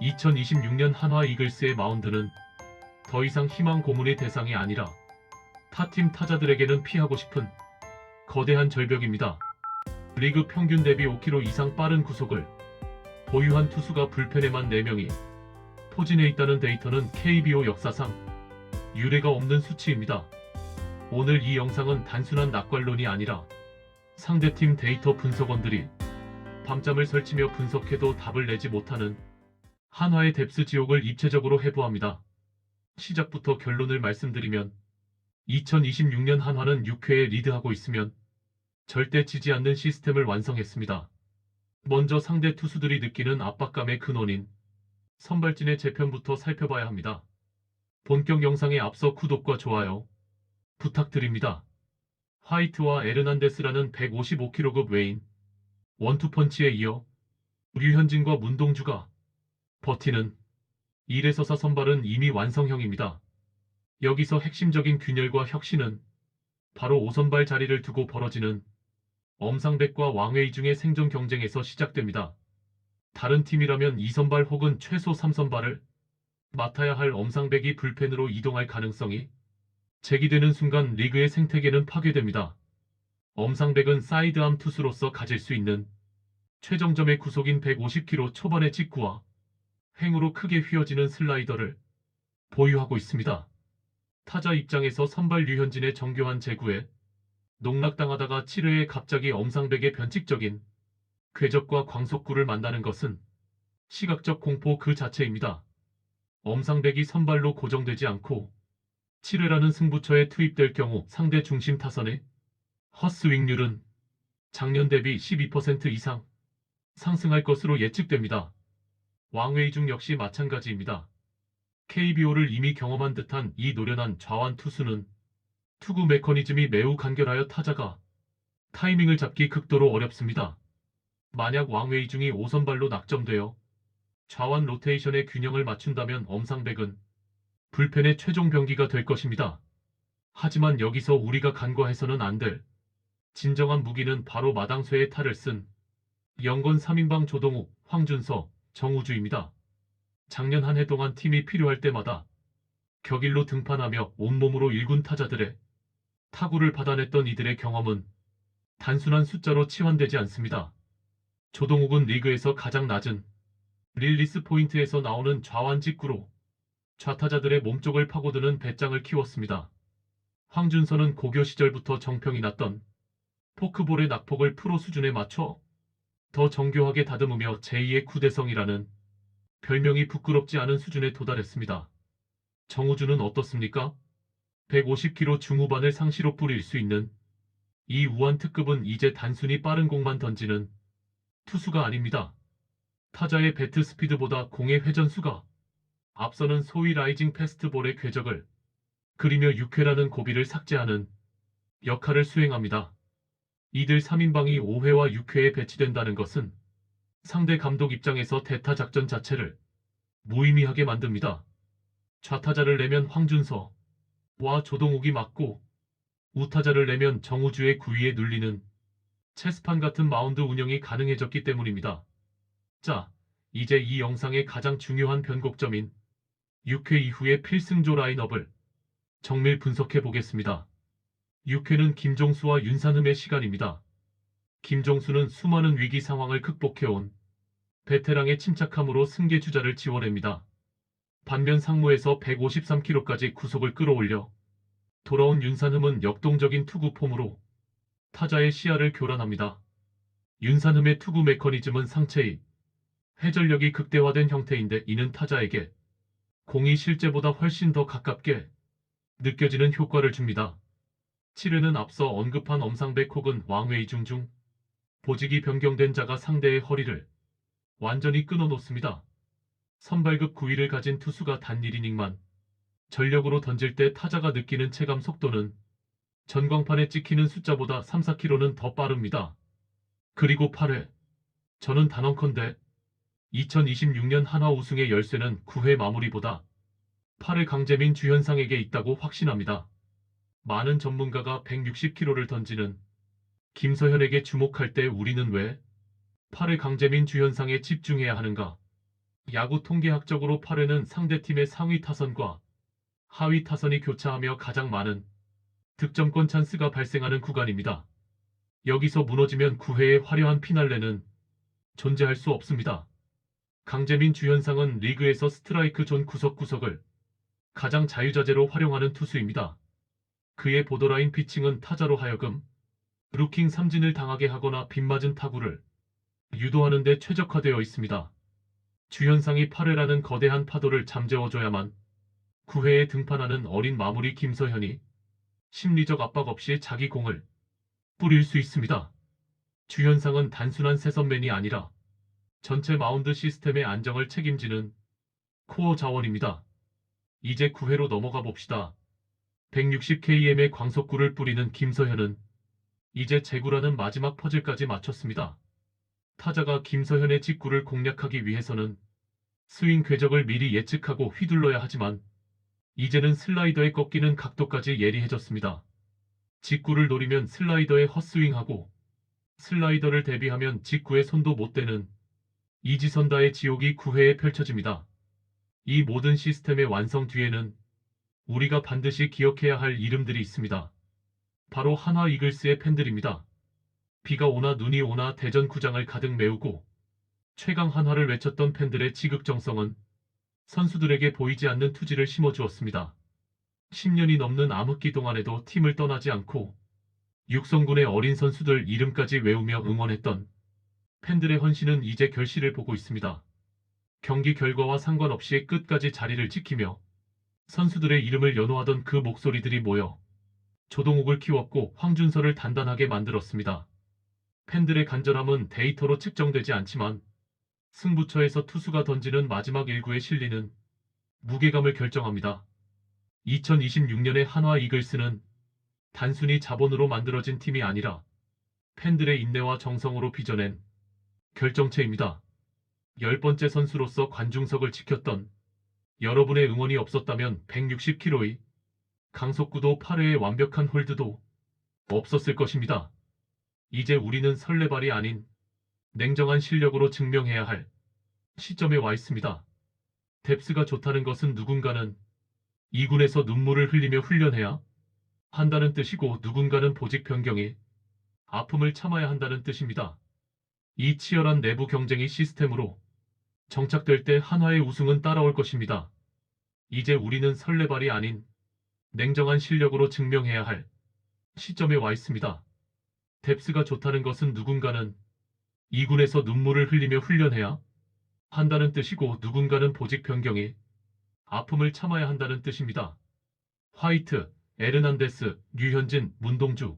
2026년 한화 이글스의 마운드는 더 이상 희망 고문의 대상이 아니라 타팀 타자들에게는 피하고 싶은 거대한 절벽입니다. 리그 평균 대비 5km 이상 빠른 구속을 보유한 투수가 불펜에만 4명이 포진해 있다는 데이터는 KBO 역사상 유례가 없는 수치입니다. 오늘 이 영상은 단순한 낙관론이 아니라 상대팀 데이터 분석원들이 밤잠을 설치며 분석해도 답을 내지 못하는 한화의 뎁스 지옥을 입체적으로 해부합니다. 시작부터 결론을 말씀드리면 2026년 한화는 6회에 리드하고 있으면 절대 지지 않는 시스템을 완성했습니다. 먼저 상대 투수들이 느끼는 압박감의 근원인 선발진의 재편부터 살펴봐야 합니다. 본격 영상에 앞서 구독과 좋아요 부탁드립니다. 화이트와 에르난데스라는 155kg급 외인 원투펀치에 이어 류현진과 문동주가 버티는 1에서 4 선발은 이미 완성형입니다. 여기서 핵심적인 균열과 혁신은 바로 5선발 자리를 두고 벌어지는 엄상백과 왕웨이 중의 생존 경쟁에서 시작됩니다. 다른 팀이라면 2선발 혹은 최소 3선발을 맡아야 할 엄상백이 불펜으로 이동할 가능성이 제기되는 순간 리그의 생태계는 파괴됩니다. 엄상백은 사이드암 투수로서 가질 수 있는 최정점의 구속인 150km 초반의 직구와 횡으로 크게 휘어지는 슬라이더를 보유하고 있습니다. 타자 입장에서 선발 류현진의 정교한 제구에 농락당하다가 7회에 갑자기 엄상백의 변칙적인 궤적과 광속구를 만나는 것은 시각적 공포 그 자체입니다. 엄상백이 선발로 고정되지 않고 7회라는 승부처에 투입될 경우 상대 중심 타선의 헛스윙률은 작년 대비 12% 이상 상승할 것으로 예측됩니다. 왕웨이 중 역시 마찬가지입니다. KBO를 이미 경험한 듯한 이 노련한 좌완 투수는 투구 메커니즘이 매우 간결하여 타자가 타이밍을 잡기 극도로 어렵습니다. 만약 왕웨이 중이 5선발로 낙점되어 좌완 로테이션의 균형을 맞춘다면 엄상백은 불펜의 최종 병기가 될 것입니다. 하지만 여기서 우리가 간과해서는 안 될 진정한 무기는 바로 마당쇠의 탈을 쓴 영건 3인방 조동욱, 황준서, 정우주입니다. 작년 한 해 동안 팀이 필요할 때마다 격일로 등판하며 온몸으로 1군 타자들의 타구를 받아냈던 이들의 경험은 단순한 숫자로 치환되지 않습니다. 조동욱은 리그에서 가장 낮은 릴리스 포인트에서 나오는 좌완 직구로 좌타자들의 몸쪽을 파고드는 배짱을 키웠습니다. 황준서는 고교 시절부터 정평이 났던 포크볼의 낙폭을 프로 수준에 맞춰 더 정교하게 다듬으며 제2의 구대성이라는 별명이 부끄럽지 않은 수준에 도달했습니다. 정우주는 어떻습니까? 150km 중후반을 상시로 뿌릴 수 있는 이 우한 특급은 이제 단순히 빠른 공만 던지는 투수가 아닙니다. 타자의 배트 스피드보다 공의 회전수가 앞서는 소위 라이징 패스트볼의 궤적을 그리며 6회라는 고비를 삭제하는 역할을 수행합니다. 이들 3인방이 5회와 6회에 배치된다는 것은 상대 감독 입장에서 대타 작전 자체를 무의미하게 만듭니다. 좌타자를 내면 황준서와 조동욱이 맞고 우타자를 내면 정우주의 구위에 눌리는 체스판 같은 마운드 운영이 가능해졌기 때문입니다. 자, 이제 이 영상의 가장 중요한 변곡점인 6회 이후의 필승조 라인업을 정밀 분석해 보겠습니다. 6회는 김종수와 윤산흠의 시간입니다. 김종수는 수많은 위기 상황을 극복해온 베테랑의 침착함으로 승계 주자를 지워냅니다. 반면 상무에서 153km까지 구속을 끌어올려 돌아온 윤산흠은 역동적인 투구 폼으로 타자의 시야를 교란합니다. 윤산흠의 투구 메커니즘은 상체의 회전력이 극대화된 형태인데 이는 타자에게 공이 실제보다 훨씬 더 가깝게 느껴지는 효과를 줍니다. 7회는 앞서 언급한 엄상백 혹은 왕웨이 중 보직이 변경된 자가 상대의 허리를 완전히 끊어놓습니다. 선발급 구위를 가진 투수가 단 1이닝만 전력으로 던질 때 타자가 느끼는 체감 속도는 전광판에 찍히는 숫자보다 3, 4km는 더 빠릅니다. 그리고 8회. 저는 단언컨대 2026년 한화 우승의 열쇠는 9회 마무리보다 8회 강재민 주현상에게 있다고 확신합니다. 많은 전문가가 160km를 던지는 김서현에게 주목할 때 우리는 왜 8회 강재민 주현상에 집중해야 하는가? 야구 통계학적으로 8회는 상대팀의 상위 타선과 하위 타선이 교차하며 가장 많은 득점권 찬스가 발생하는 구간입니다. 여기서 무너지면 9회의 화려한 피날레는 존재할 수 없습니다. 강재민 주현상은 리그에서 스트라이크 존 구석구석을 가장 자유자재로 활용하는 투수입니다. 그의 보더라인 피칭은 타자로 하여금 루킹 삼진을 당하게 하거나 빗맞은 타구를 유도하는 데 최적화되어 있습니다. 주현상이 8회라는 거대한 파도를 잠재워줘야만 9회에 등판하는 어린 마무리 김서현이 심리적 압박 없이 자기 공을 뿌릴 수 있습니다. 주현상은 단순한 세선맨이 아니라 전체 마운드 시스템의 안정을 책임지는 코어 자원입니다. 이제 9회로 넘어가 봅시다. 160km의 광속구를 뿌리는 김서현은 이제 제구라는 마지막 퍼즐까지 맞췄습니다. 타자가 김서현의 직구를 공략하기 위해서는 스윙 궤적을 미리 예측하고 휘둘러야 하지만 이제는 슬라이더에 꺾이는 각도까지 예리해졌습니다. 직구를 노리면 슬라이더에 헛스윙하고 슬라이더를 대비하면 직구에 손도 못 대는 이지선다의 지옥이 9회에 펼쳐집니다. 이 모든 시스템의 완성 뒤에는 우리가 반드시 기억해야 할 이름들이 있습니다. 바로 한화 이글스의 팬들입니다. 비가 오나 눈이 오나 대전구장을 가득 메우고 최강 한화를 외쳤던 팬들의 지극정성은 선수들에게 보이지 않는 투지를 심어주었습니다. 10년이 넘는 암흑기 동안에도 팀을 떠나지 않고 육성군의 어린 선수들 이름까지 외우며 응원했던 팬들의 헌신은 이제 결실을 보고 있습니다. 경기 결과와 상관없이 끝까지 자리를 지키며 선수들의 이름을 연호하던 그 목소리들이 모여 조동욱을 키웠고 황준서를 단단하게 만들었습니다. 팬들의 간절함은 데이터로 측정되지 않지만 승부처에서 투수가 던지는 마지막 1구에 실리는 무게감을 결정합니다. 2026년의 한화 이글스는 단순히 자본으로 만들어진 팀이 아니라 팬들의 인내와 정성으로 빚어낸 결정체입니다. 10번째 선수로서 관중석을 지켰던 여러분의 응원이 없었다면 160km의 강속구도 8회의 완벽한 홀드도 없었을 것입니다. 이제 우리는 설레발이 아닌 냉정한 실력으로 증명해야 할 시점에 와 있습니다. 뎁스가 좋다는 것은 누군가는 2군에서 눈물을 흘리며 훈련해야 한다는 뜻이고 누군가는 보직 변경에 아픔을 참아야 한다는 뜻입니다. 이 치열한 내부 경쟁이 시스템으로 정착될 때 한화의 우승은 따라올 것입니다. 이제 우리는 설레발이 아닌 냉정한 실력으로 증명해야 할 시점에 와 있습니다. 뎁스가 좋다는 것은 누군가는 2군에서 눈물을 흘리며 훈련해야 한다는 뜻이고 누군가는 보직 변경에 아픔을 참아야 한다는 뜻입니다. 화이트, 에르난데스, 류현진, 문동주,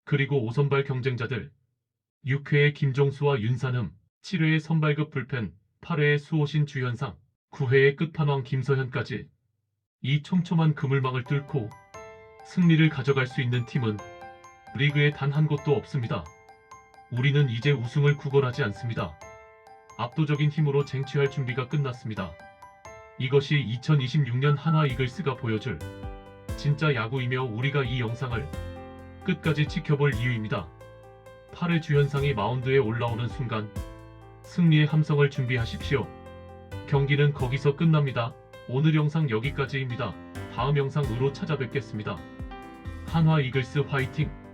그리고 5선발 경쟁자들 6회의 김종수와 윤산흠, 7회의 선발급 불펜, 8회의 수호신 주현상, 9회의 끝판왕 김서현까지 이 촘촘한 그물망을 뚫고 승리를 가져갈 수 있는 팀은 리그에 단 한 곳도 없습니다. 우리는 이제 우승을 구걸하지 않습니다. 압도적인 힘으로 쟁취할 준비가 끝났습니다. 이것이 2026년 한화 이글스가 보여줄 진짜 야구이며 우리가 이 영상을 끝까지 지켜볼 이유입니다. 8회 주현상이 마운드에 올라오는 순간 승리의 함성을 준비하십시오. 경기는 거기서 끝납니다. 오늘 영상 여기까지입니다. 다음 영상으로 찾아뵙겠습니다. 한화 이글스 화이팅!